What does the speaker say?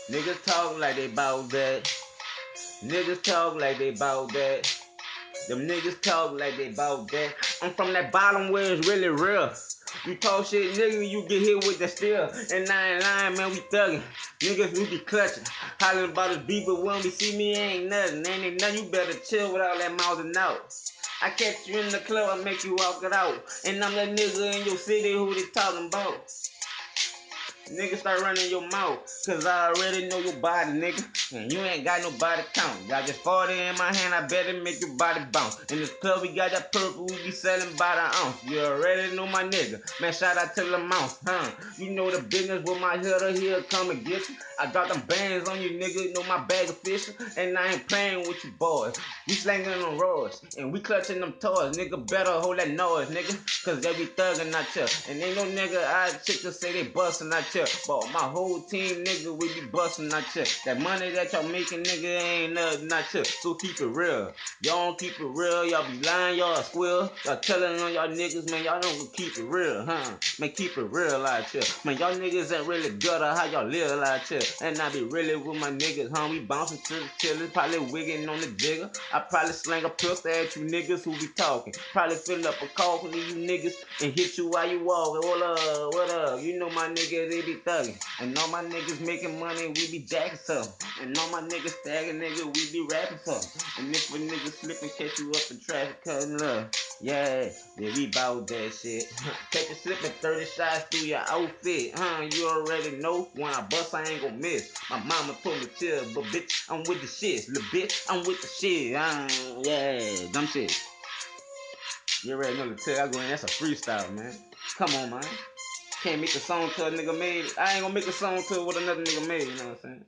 Niggas talk like they bout that. Niggas talk like they bout that. Them niggas talk like they bout that. I'm from that bottom where it's really real. You talk shit, nigga, you get hit with that steel. And I ain't lying, man, we thuggin'. Niggas, we be clutching. Hollering about this beef, but when we see me, ain't nothing. Ain't nothing, you better chill with all that mouthing out. I catch you in the club, I make you walk it out. And I'm that nigga in your city who they talking about. Nigga, start running your mouth, cause I already know your body, nigga. And you ain't got no body count. Got this 40 in my hand, I better make your body bounce. In this club, we got that purple, we be selling by the ounce. You already know my nigga. Man, shout out to the mouse, huh? You know the business with my hitter here, come and get you. I got them bands on you, nigga. You know my bag official. And I ain't playing with you boys. We slanging them roars, and we clutching them toys. Nigga, better hold that noise, nigga. Cause they be thugging out here. And ain't no nigga I chick to say they bustin' out here. But my whole team, nigga, we be bustin' out here. That money that y'all making, nigga, ain't nothing out here. So keep it real. Y'all don't keep it real. Y'all be lying, y'all a squill. Y'all telling on y'all niggas, man, y'all don't keep it real, huh? Man, keep it real out here. Man, y'all niggas ain't really good at how y'all live out here. And I be really with my niggas, huh? We bouncing to the chillin', probably wigging on the jigger. I probably slang a pistol at you niggas who be talking. Probably fill up a coffin to you niggas and hit you while you walking. What up? You know my niggas, they be thugging. And all my niggas making money, we be jacking something. And all my niggas stagging, nigga, we be rapping something. And if a nigga slip and catch you up in traffic, cutting love. Yeah, we bout that shit. Catch you slipping 30 shots through your outfit, huh? You already know when I bust, I ain't gon' miss. My mama told me chill, but bitch, I'm with the shit. Little bitch, I'm with the shit. Yeah, dumb shit. You already know the tell I go in, that's a freestyle, man. Come on, man. Can't make a song till a nigga made it. I ain't gonna make a song till what another nigga made, you know what I'm saying?